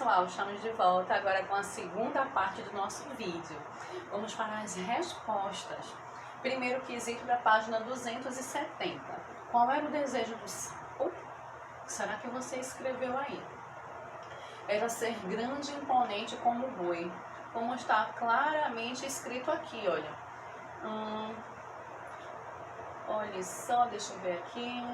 pessoal, estamos de volta agora com a segunda parte do nosso vídeo. Vamos para as respostas. Primeiro quesito da página 270. Qual era o desejo do sapo? Será que você escreveu aí? Era ser grande e imponente como o boi, como está claramente escrito aqui, olha. Olha só, deixa eu ver aqui.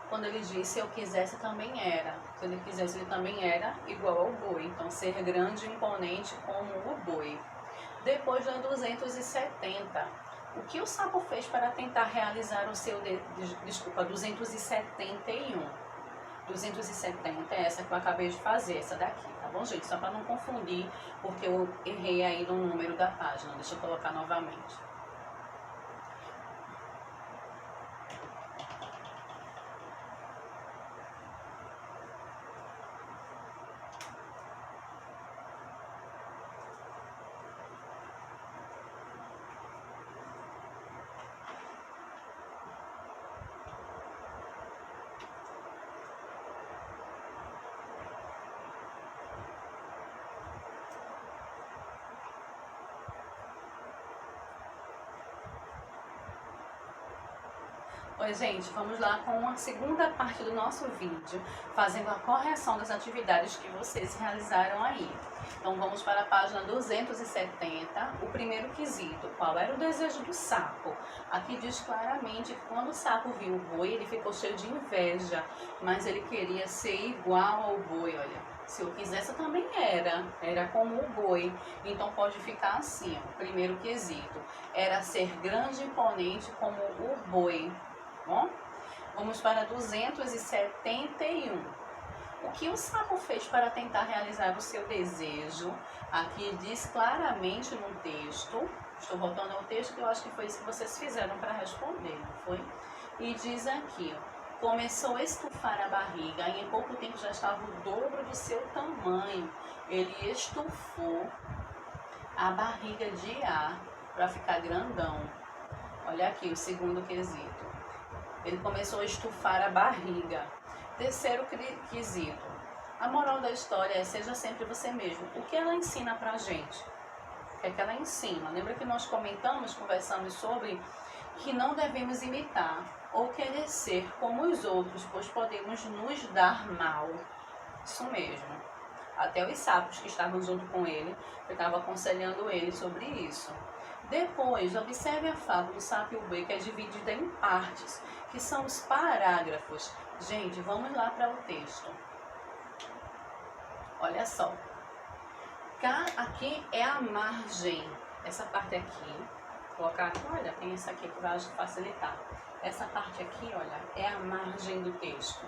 Quando ele disse, se eu quisesse, também era. Se ele quisesse, ele também era igual ao boi. Então, ser grande e imponente como o boi. Depois da 270. O que o sapo fez para tentar realizar o seu... 271. 270 é essa que eu acabei de fazer, essa daqui, tá bom, gente? Só para não confundir, porque eu errei aí no número da página. Deixa eu colocar novamente. Oi, gente, vamos lá com a segunda parte do nosso vídeo, fazendo a correção das atividades que vocês realizaram aí. Então, vamos para a página 270, o primeiro quesito. Qual era o desejo do sapo? Aqui diz claramente que quando o sapo viu o boi, ele ficou cheio de inveja, mas ele queria ser igual ao boi, olha. Se eu quisesse, eu também era como o boi. Então, pode ficar assim, ó, o primeiro quesito. Era ser grande e imponente como o boi. Bom, vamos para 271. O que o sapo fez para tentar realizar o seu desejo? Aqui diz claramente no texto. Estou voltando ao texto que eu acho que foi isso que vocês fizeram para responder, não foi? E diz aqui, ó, começou a estufar a barriga e em pouco tempo já estava o dobro do seu tamanho. Ele estufou a barriga de ar para ficar grandão. Olha aqui o segundo quesito. Ele começou a estufar a barriga. Terceiro quesito. A moral da história é: seja sempre você mesmo. O que ela ensina pra gente? O que é que ela ensina? Lembra que nós conversamos sobre que não devemos imitar ou querer ser como os outros, pois podemos nos dar mal. Isso mesmo. Até os sapos que estavam junto com ele, eu estava aconselhando ele sobre isso. Depois, observe a fábula do sapo e o boi, que é dividida em partes, que são os parágrafos. Gente, vamos lá para o texto. Olha só. Aqui é a margem. Essa parte aqui, colocar aqui, olha, tem essa aqui que vai facilitar. Essa parte aqui, olha, é a margem do texto.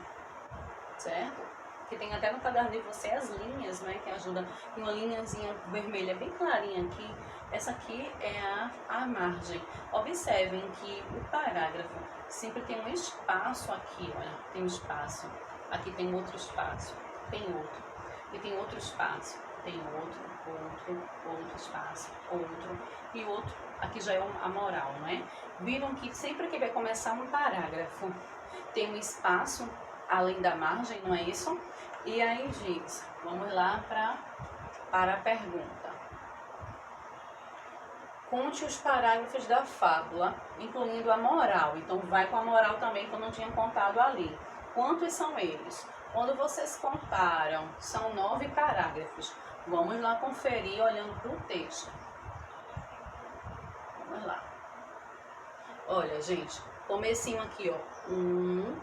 Certo? Que tem até no caderno de você as linhas, né, que ajuda, uma linhazinha vermelha bem clarinha aqui. Essa aqui é a margem. Observem que o parágrafo sempre tem um espaço aqui, olha, tem um espaço. Aqui tem outro espaço, tem outro. E tem outro espaço, tem outro espaço, outro e outro. Aqui já é a moral, né? Viram que sempre que vai começar um parágrafo, tem um espaço além da margem, não é isso? E aí diz, vamos lá para a pergunta. Conte os parágrafos da fábula, incluindo a moral. Então, vai com a moral também, que eu não tinha contado ali. Quantos são eles? Quando vocês contaram, são 9 parágrafos. Vamos lá conferir olhando para o texto. Vamos lá. Olha, gente, comecinho aqui, ó. 1,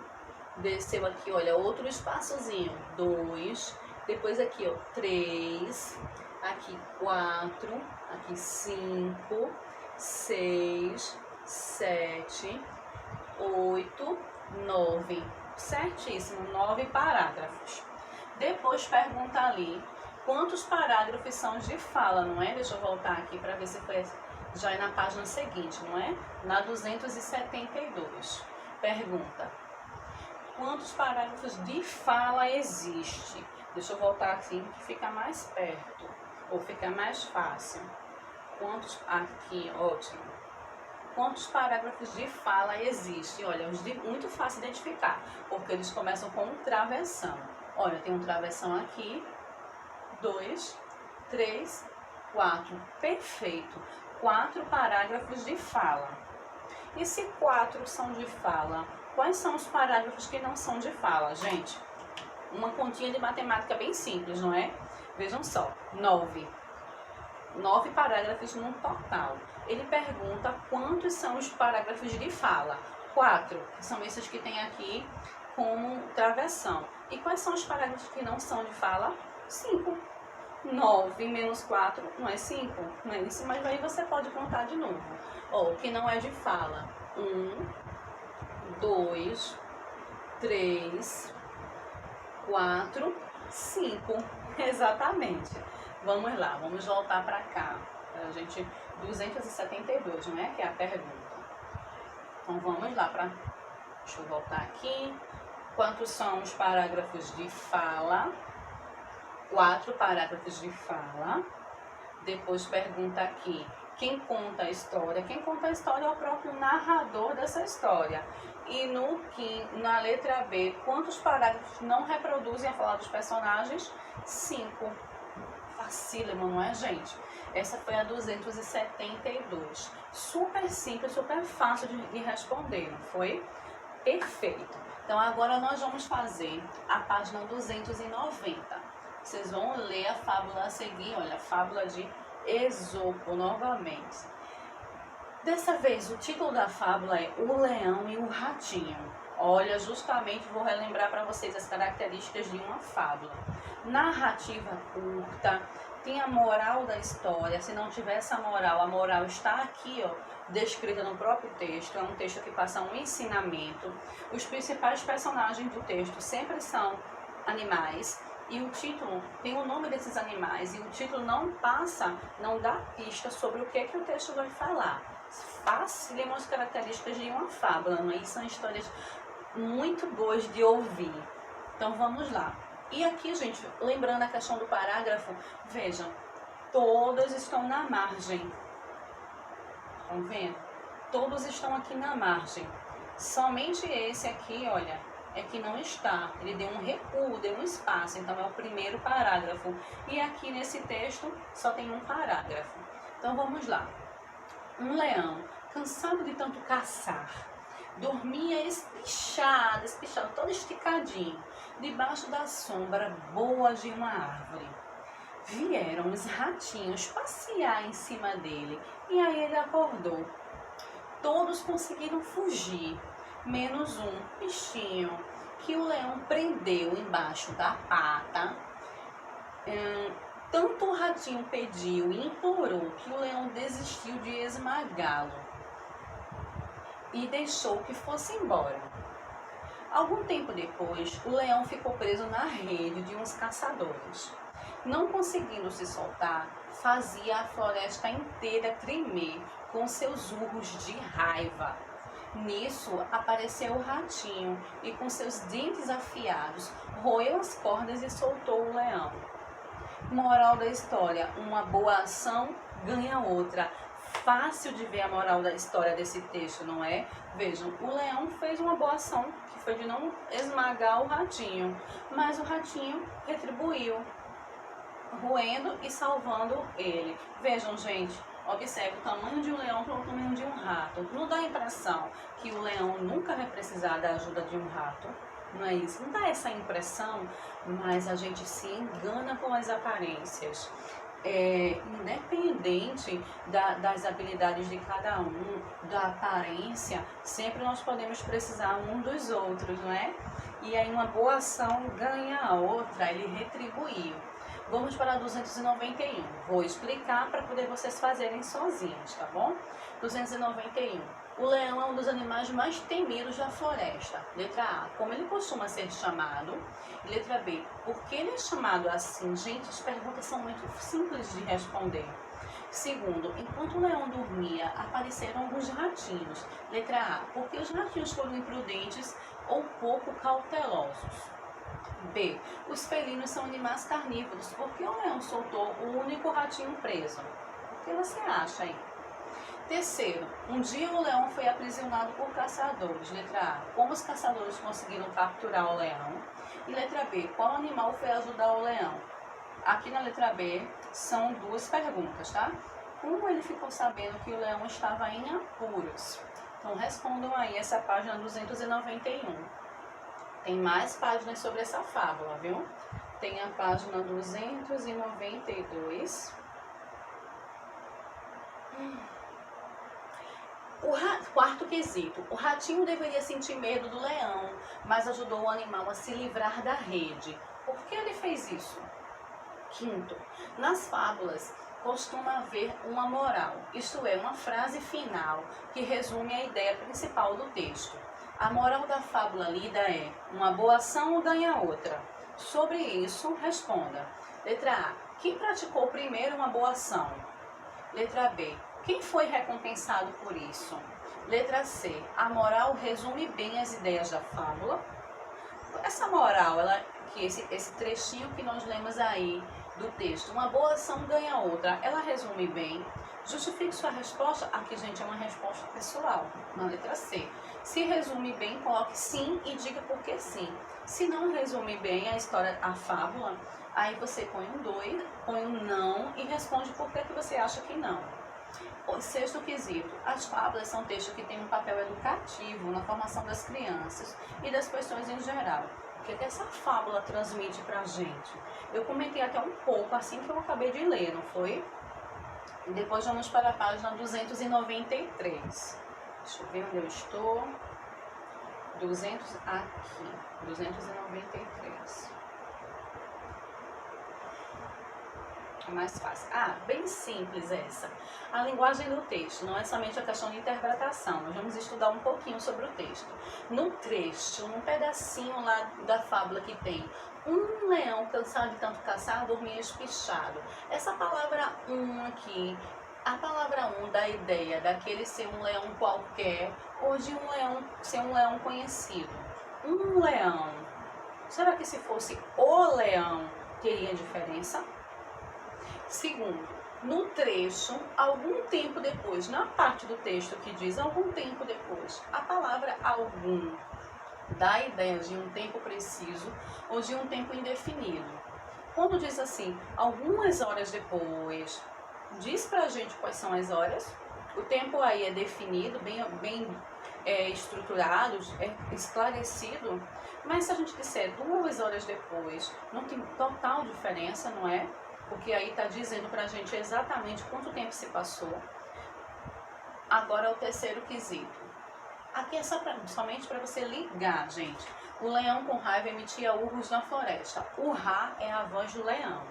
desceu aqui, olha, outro espaçozinho. 2, depois aqui, ó, 3, aqui 4, aqui 5, 6, 7, 8, 9. Certíssimo, 9 parágrafos. Depois pergunta ali, quantos parágrafos são de fala, não é? Deixa eu voltar aqui para ver se foi já é na página seguinte, não é? Na 272. Pergunta, quantos parágrafos de fala existe? Deixa eu voltar aqui que fica mais perto, ou fica mais fácil. Quantos, aqui, ótimo. Quantos parágrafos de fala existem? Olha, muito fácil identificar, porque eles começam com um travessão. Olha, tem um travessão aqui, 2, 3, 4. Perfeito. 4 parágrafos de fala. E se 4 são de fala, quais são os parágrafos que não são de fala, gente? Uma continha de matemática bem simples, não é? Vejam só, 9 parágrafos no total. Ele pergunta quantos são os parágrafos de fala. 4, que são esses que tem aqui como travessão. E quais são os parágrafos que não são de fala? 5. 9 menos 4 não é 5, não é isso? Mas aí você pode contar de novo. Ó, o que não é de fala. 1, 2, 3, 4, 5. Exatamente. Vamos lá, vamos voltar para cá. A gente, 272, não é? Que é a pergunta. Então vamos lá para. Deixa eu voltar aqui. Quantos são os parágrafos de fala? 4 parágrafos de fala. Depois pergunta aqui, quem conta a história? Quem conta a história é o próprio narrador dessa história. E na letra B, quantos parágrafos não reproduzem a fala dos personagens? 5. Facílimo, não é, gente? Essa foi a 272. Super simples, super fácil de responder, não foi? Perfeito. Então agora nós vamos fazer a página 290. Vocês vão ler a fábula a seguir, olha, a fábula de Esopo novamente. Dessa vez, o título da fábula é O Leão e o Ratinho. Olha, justamente vou relembrar para vocês as características de uma fábula. Narrativa curta, tem a moral da história. Se não tiver essa moral, a moral está aqui, ó, descrita no próprio texto. É um texto que passa um ensinamento. Os principais personagens do texto sempre são animais. E o título tem o nome desses animais. E o título não dá pista sobre o que o texto vai falar. Facilita as características de uma fábula, não é? São histórias muito boas de ouvir. Então vamos lá. E aqui, gente, lembrando a questão do parágrafo, vejam, todos estão na margem. Estão vendo? Todos estão aqui na margem. Somente esse aqui, olha, é que não está. Ele deu um recuo, deu um espaço. Então é o primeiro parágrafo. E aqui nesse texto só tem um parágrafo. Então vamos lá. Um leão, cansado de tanto caçar, dormia espichado, todo esticadinho, debaixo da sombra boa de uma árvore. Vieram os ratinhos passear em cima dele e aí ele acordou. Todos conseguiram fugir, menos um bichinho que o leão prendeu embaixo da pata. Tanto o ratinho pediu e implorou que o leão desistiu de esmagá-lo e deixou que fosse embora. Algum tempo depois, o leão ficou preso na rede de uns caçadores. Não conseguindo se soltar, fazia a floresta inteira tremer com seus urros de raiva. Nisso, apareceu o ratinho e com seus dentes afiados, roeu as cordas e soltou o leão. Moral da história, uma boa ação ganha outra. Fácil de ver a moral da história desse texto, não é? Vejam, o leão fez uma boa ação, que foi de não esmagar o ratinho, mas o ratinho retribuiu, roendo e salvando ele. Vejam, gente, observe o tamanho de um leão para o tamanho de um rato. Não dá a impressão que o leão nunca vai precisar da ajuda de um rato? Não é isso? Não dá essa impressão, mas a gente se engana com as aparências. Independente das habilidades de cada um, da aparência, sempre nós podemos precisar um dos outros, não é? E aí uma boa ação ganha a outra, ele retribuiu. Vamos para 291. Vou explicar para poder vocês fazerem sozinhos, tá bom? 291. O leão é um dos animais mais temidos da floresta. Letra A, como ele costuma ser chamado. Letra B, por que ele é chamado assim? Gente, as perguntas são muito simples de responder. Segundo, enquanto o leão dormia, apareceram alguns ratinhos. Letra A, porque os ratinhos foram imprudentes ou pouco cautelosos. B, os felinos são animais carnívoros. Por que o leão soltou o único ratinho preso? O que você acha aí? Terceiro, um dia o leão foi aprisionado por caçadores. Letra A, como os caçadores conseguiram capturar o leão? E letra B, qual animal foi ajudar o leão? Aqui na letra B são duas perguntas, tá? Como ele ficou sabendo que o leão estava em apuros? Então respondam aí essa página 291. Tem mais páginas sobre essa fábula, viu? Tem a página 292. Quarto quesito. O ratinho deveria sentir medo do leão, mas ajudou o animal a se livrar da rede. Por que ele fez isso? Quinto. Nas fábulas costuma haver uma moral, isto é, uma frase final que resume a ideia principal do texto. A moral da fábula lida é: uma boa ação ganha outra. Sobre isso, responda. Letra A. Quem praticou primeiro uma boa ação? Letra B. Quem foi recompensado por isso? Letra C. A moral resume bem as ideias da fábula. Essa moral, esse trechinho que nós lemos aí do texto, uma boa ação ganha outra, ela resume bem? Justifique sua resposta. Aqui, gente, é uma resposta pessoal, na letra C. Se resume bem, coloque sim e diga por que sim. Se não resume bem a história, a fábula, aí você põe um 2, põe um não e responde por que você acha que não. O sexto quesito. As fábulas são textos que têm um papel educativo na formação das crianças e das pessoas em geral. O que essa fábula transmite pra gente? Eu comentei até um pouco assim que eu acabei de ler, não foi? E depois vamos para a página 293. Deixa eu ver onde eu estou. 293. É mais fácil. Bem simples essa. A linguagem do texto não é somente a questão de interpretação. Nós vamos estudar um pouquinho sobre o texto. No trecho, num pedacinho lá da fábula que tem: um leão cansado de tanto caçar dormia espichado. Essa palavra aqui, a palavra dá a ideia daquele ser um leão qualquer ou de um leão ser um leão conhecido. Um leão. Será que se fosse o leão teria diferença? Segundo, no trecho, algum tempo depois, na parte do texto que diz algum tempo depois, a palavra algum dá a ideia de um tempo preciso ou de um tempo indefinido. Quando diz assim, algumas horas depois, diz pra gente quais são as horas. O tempo aí é definido, bem estruturado, esclarecido. Mas se a gente disser 2 horas depois, não tem total diferença, não é? Porque aí está dizendo pra gente exatamente quanto tempo se passou. Agora o terceiro quesito. Aqui é somente para você ligar, gente. O leão com raiva emitia urros na floresta. Urrar é a voz do leão.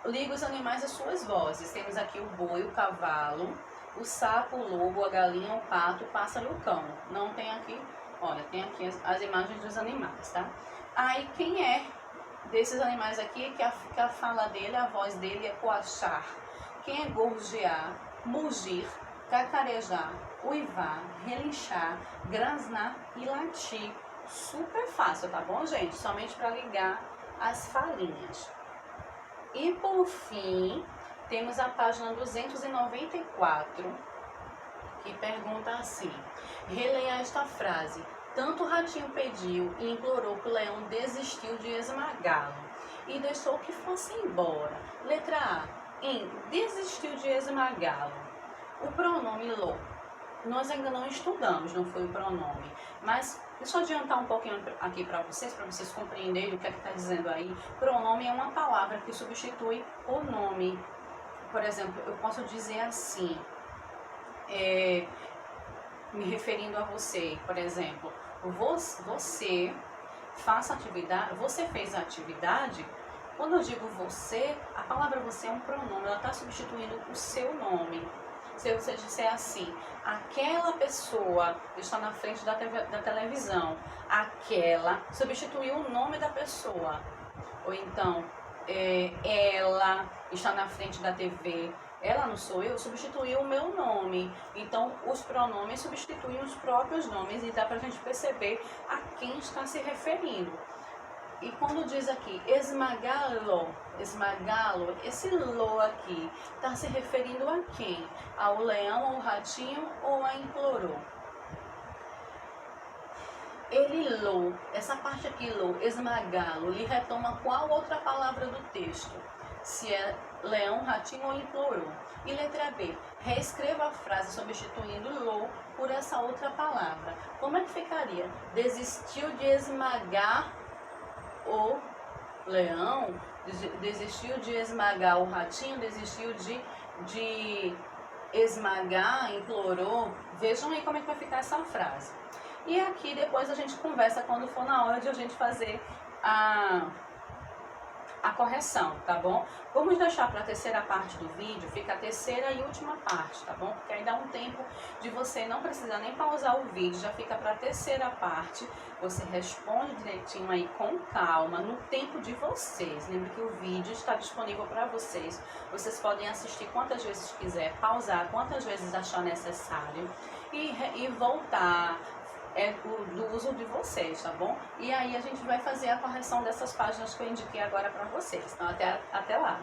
Liga os animais às suas vozes. Temos aqui o boi, o cavalo, o sapo, o lobo, a galinha, o pato, o pássaro e o cão. Não tem aqui, olha, tem aqui as imagens dos animais, tá? Aí quem é desses animais aqui que a fala dele, a voz dele é coachar? Quem é gorjear, mugir, cacarejar, uivar, relinchar, grasnar e latir? Super fácil, tá bom, gente? Somente para ligar as falinhas. E por fim, temos a página 294, que pergunta assim: releia esta frase. Tanto o ratinho pediu e implorou que o leão desistiu de esmagá-lo e deixou que fosse embora. Letra A. Em desistiu de esmagá-lo. O pronome lo. Nós ainda não estudamos, não foi o pronome. Mas deixa eu adiantar um pouquinho aqui para vocês compreenderem o que é que está dizendo aí. Pronome é uma palavra que substitui o nome. Por exemplo, eu posso dizer assim, me referindo a você, por exemplo, você faça atividade, você fez a atividade. Quando eu digo você, a palavra você é um pronome, ela está substituindo o seu nome. Se você disser assim, aquela pessoa está na frente da televisão, aquela substituiu o nome da pessoa. Ou então, ela está na frente da TV, ela não sou eu, substituiu o meu nome. Então, os pronomes substituem os próprios nomes e dá pra gente perceber a quem está se referindo. E quando diz aqui, esmagá-lo, esse lo aqui está se referindo a quem? Ao leão, ao ratinho ou a implorou? Elilou, essa parte aqui, lou, esmagá-lo, ele retoma qual outra palavra do texto? Se é leão, ratinho ou implorou. E letra B, reescreva a frase substituindo lou por essa outra palavra. Como é que ficaria? Desistiu de esmagar o leão, desistiu de esmagar o ratinho, desistiu de esmagar, implorou. Vejam aí como é que vai ficar essa frase. E aqui depois a gente conversa quando for na hora de a gente fazer a correção, tá bom? Vamos deixar para a terceira parte do vídeo, fica a terceira e última parte, tá bom? Porque aí dá um tempo de você não precisar nem pausar o vídeo, já fica para a terceira parte, você responde direitinho aí com calma, no tempo de vocês. Lembre que o vídeo está disponível para vocês, vocês podem assistir quantas vezes quiser, pausar quantas vezes achar necessário e voltar. É do uso de vocês, tá bom? E aí a gente vai fazer a correção dessas páginas que eu indiquei agora para vocês. Então, até lá!